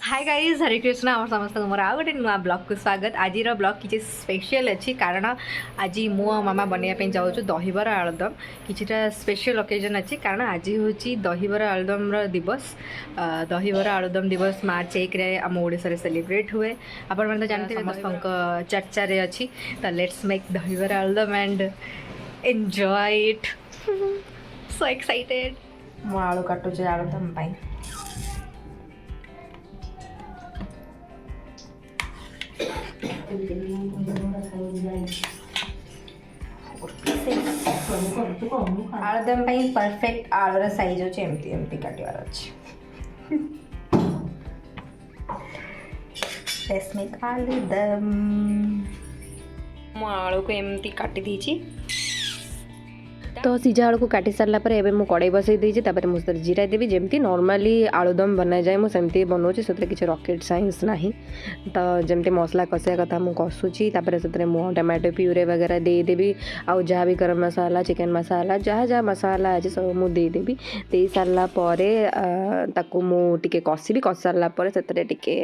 Hi guys हरे कृष्ण आम समस्त मोर आउ गोटे नुआ ब्लॉग को स्वागत। आज ब्लॉग किसी स्पेशल अच्छी कारण आज मु मामा बनवाई जाऊँ दहीबरा आलुदम किछिटा स्पेशल ओकेजन अच्छी कारण आज हूँ दहीबरा आलुदम दिवस। दहीबरा आलुदम दिवस मार्च 1 रे आम ओडिशा रे सेलिब्रेट हुए। आपण मैंने तो जानते समस्त चर्चा रे अच्छी तो let's make dahibara aludam and enjoy it. So excited. मु आलू काटुचे आलुदम पाई। आलुदम परफेक्ट आलूर साइज अच्छे एमती एमती काटिबार अच्छे। Let's make aludam. मु आलू को एमती काटी दीची तो सीझा आलू को काटी सारा पर एबे मु कड़ाई बसई देछि तापर मु सर जीरा देबी जेमती नॉर्मली आलुदम बना जाए मु सेमती बनौछि सेतरे किछ रॉकेट साइंस नाही। तो जेमती मसला कसिया कथा मु कसुछि तापर सेतरे मु टमाटो प्यूरे वगैरह दे देबी आउ जहाँ भी गरम मसाला चिकन मसाला जहाँ जहाँ मसाला अछि सब मु दे देबी। दे सारा परे ताकू मु टिके कसिबी कस सारा परे सेतरे टिके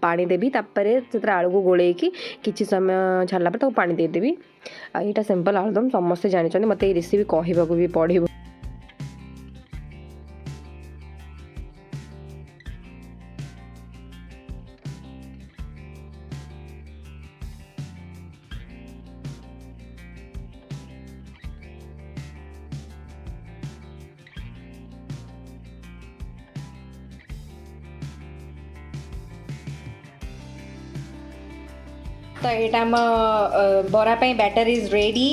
पानी देबी तापर सेतरे आलू को गोलेकी किछि समय छाडला पर ताकू पानी दे देबी। यहाँ सिंपल आलुदम समस्ते जानी मत ये रेसिपी कहवाक भी पड़ो। तो यहाँ बरा बैटर इज रेडी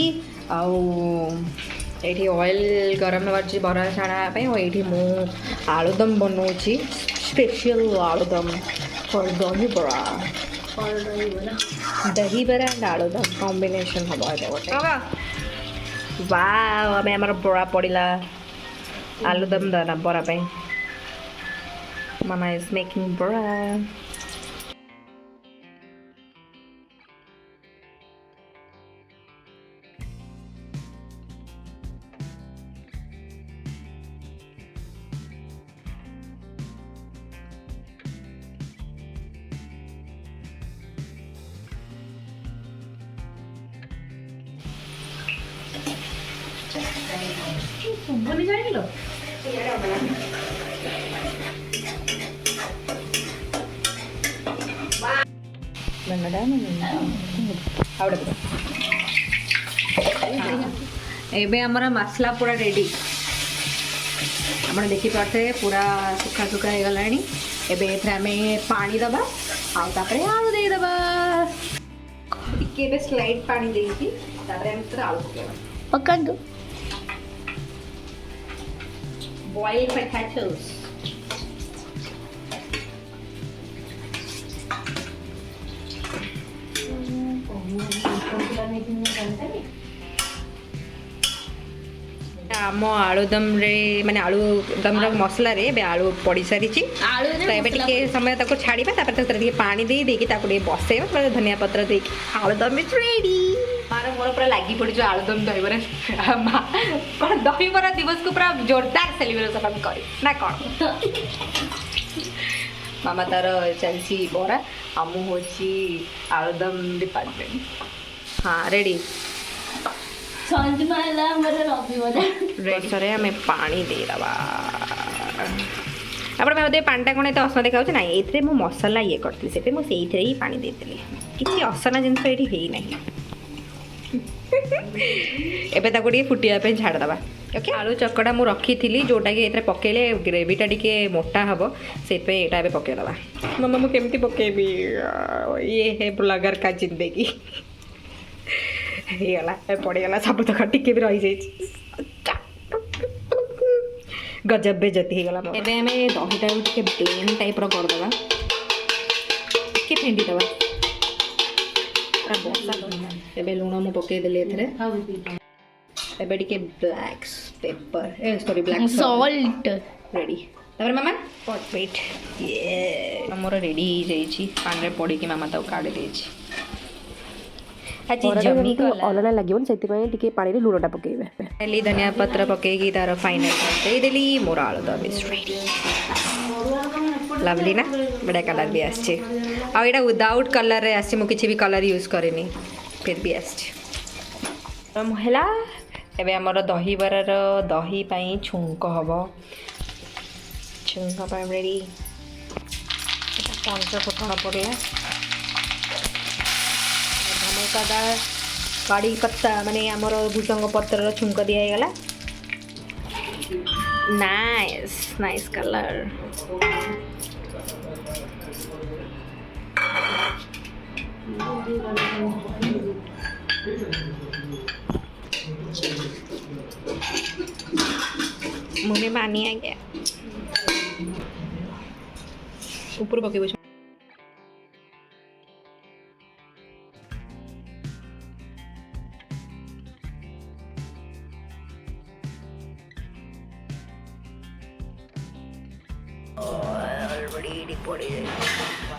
ये ऑयल गरम होची बरा छाणापी और ये मु आलुदम बनाऊँगी special aludam for dahibara. Dahibara and aludam combination हम गोटे वाह आम आम बरा पड़ा आलुदम दाना बरा मामा इज मेकिंग बरा। सुबनी जान लो एबे हमारा मसला पूरा रेडी आप देखी पारे पूरा सुखा सुखा हो गला। एबे आम पानी दबा आउे आलू दे दबा टिके स्लाइड पानी देकी आलू पका दो boiled potatoes. आम आलुदम रे माने आलुदम मसला रे बे आलू पड़ी सारी तो ये टिके समय तक छाड़ा पानी दे देकी बसैबा धनिया पत्र देकी आलुदम इज रेडी। मार मोर पूरा लगी पड़ी जो आलुदम दहीबरा कौन दहीबरा दिवस को पूरा जोरदार सेलिब्रेशन कर ना कौन मामा तार चलती बरा आमु हूँ आलुदम डिपार्टमेंट। हाँ रेडी रेडी आम पानी देदबा आप पानीटा कौन एत असना देखा ना ये मसला ये करी से मुझे ही पानी देती किसी असना जिनस ये ना एबे ताको टिके फुटिया छाड़दबा। ओके आलू चकड़ा मु रखी थी जोटा कि ये पकेले ग्रेवीटा टिके मोटा हम से यहाँ पकईदबा। मामा मु केमती पकेबी ये है ब्लॉगर का जिंदगी गला पड़गला सब तक टिके भी रही जाइए गजब बेजती हो गला। एबे आम दहीटा टिके प्लेन टाइप करदबा टिके फेंटीदबा एबे लुण मु पकईदेली एबे टिके black paper A sorry black salt ready. तापर मामा वेट ये हमर रेडी हो जाइए पानी पड़ी कि मामा तक काढ़ी देछि अलना लगे से पानी लुणटा पकईबे धनिया पत्र पकईकी तार फाइनल देदेली मोर आलुदम इज रेडी। लवली ना बड़ा कलर भी आसछि आ एटा विदाउट कलर रे आसछि मु किछि भी कलर यूज करेनी फिर भी आसछि महिला एबे हमर दही बरार दही पई छुंक हबो छुंक पई रेडी पंच फुटण पड़ला धनिया कड़ी पत्ता माने हमर भुजंग पत्र छुंक दिया गला नाइस नाइस कलर मुझे मानी आ गया ऊपर पके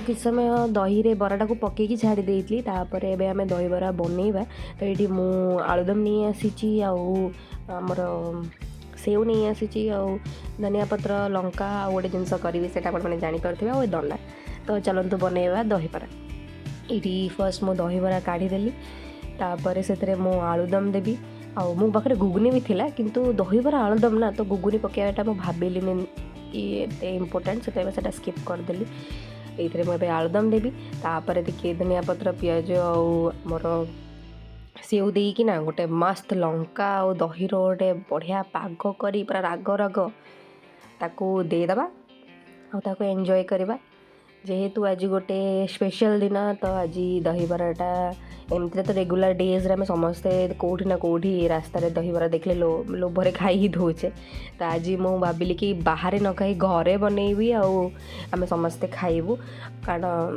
किस समय दही रे बराटा को पकेकी छाड़ी देइतली तापर एबे हमें दही बरा बनेइबा तो एठी मु आलुदम नहीं आसीची आउ हमर सेव नहीं आसीची आउ धनिया पत्र लंका आ गोटे जिनस करी सेटा आपण माने जानि परथिबा ओ दंडा तो चलंतु बनेइबा दही बरा एठी फर्स्ट मु दही बरा काढी देली तापर सेतरे मु आलुदम देबी आ मु पाखरे गुगनी भी थिला किंतु दही बरा आलुदम ना तो गुगनी पकेयाटा मु भाबिली कि एते इम्पोर्टेंट से स्किप करदेली ये मुझे आलुदम देवी तापर देखिए धनिया पत्र पियाज मोर सेव देकी ना गोटे मस्त लंका और दही गोटे बढ़िया पाग करी पूरा राग राग ताकू देदेबा आको एंजॉय करवा जेहेतु आज गोटे स्पेशल दिन तो आज दही बराटा एमती तो रेगुलर डेज रे समस्ते कौटी ना कौटी रास्ता दही बरा देखले लोभरे खाई ही दौचे तो आज मु भाविली कि बाहर न खाई घरे बनैबी आम समस्ते खाइबू कारण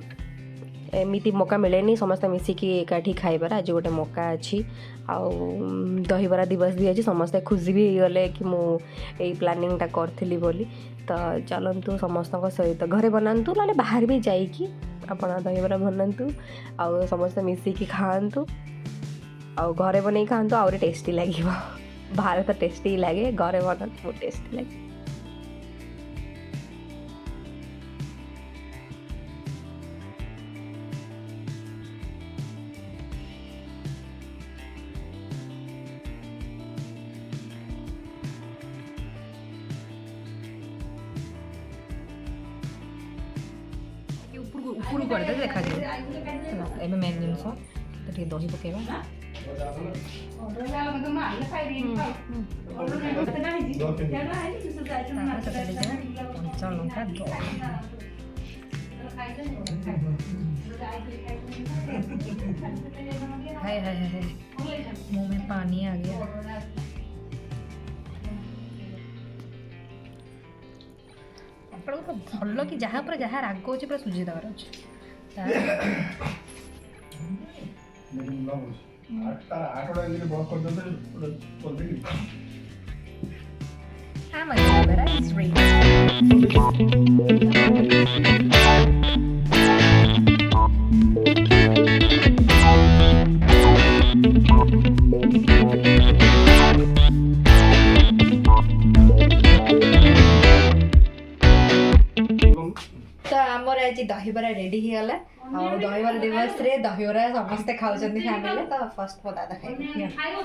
एमती मौका मिलेनी समस्ते मिसिकी एकाठी खाइबार आज गोटे मौका अच्छी आउ दहीबरा दिवस भी अच्छी समस्ते खुशी भी गले कि मु ए प्लानिंग टा करथिली बोली तो चलतु समस्त सहित घरे बनातु ना बाहर भी जाइकी आपण दहीबरा बनातु आउ समस्ते मिसिकी खातु आउ घरे बनै खातु आउरी टेस्टी लगे बाहर तो टेस्टी लगे घरे बनातु बहुत टेस्टी लगे ऊपर करदे देखा जाए एम मेन जिनस तो दही पकेबा कंचा लंका हाय हाय हाय मुंह में पानी आ गया तो भल कि जहाँ पर जहाँ राग अच्छे पूरा सुझी देवार अच्छे आज दहीबरा रेडी हो गला दहीबरा दिवस रे दहीबरा समस्ते खाउछन फैमिली तो फर्स्ट पता खाई खाओ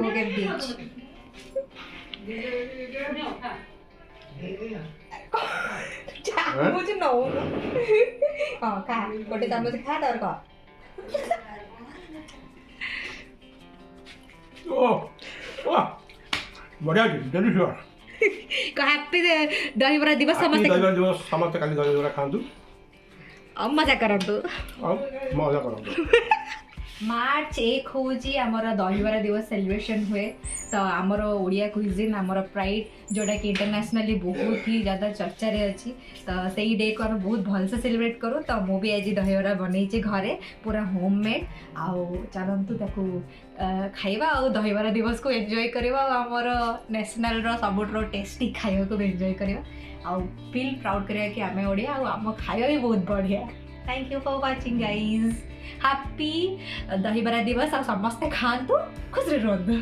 के बीच मुझे नो हां खा गोटे चामच खा तार का ओ वाह बढ़िया डिलीशियस को हैप्पी दहीबरा दिवस समस्ते दहीबरा दिवस समस्ते काली दहीबरा खांतु मजा करतु मजा करतु मार्च 1 होची हमर दहीबरा दिवस सेलिब्रेशन हुए तो हमर ओडिया क्विजिन हमर प्राइड जोटा कि इंटरनेशनली बहुत ही ज़्यादा चर्चा रे अच्छी तो सही डे को हम बहुत भल से सेलिब्रेट करूँ तो मु भी आज दहीबरा बनईचे घरे पूरा होममेड आउ चलतु ताकू खाइबा आउ दहीबरा दिवस को एंजॉय करबा हमर नेशनल रो सबुठो टेस्टी खाइबा को एंजॉय करबा आउ फील प्राउड करिया कि आमे ओडिया आउ हम खाइबा भी बहुत बढ़िया thank you for watching guys happy dahibara दिवस आ समस्ते खातु खुश रहतु।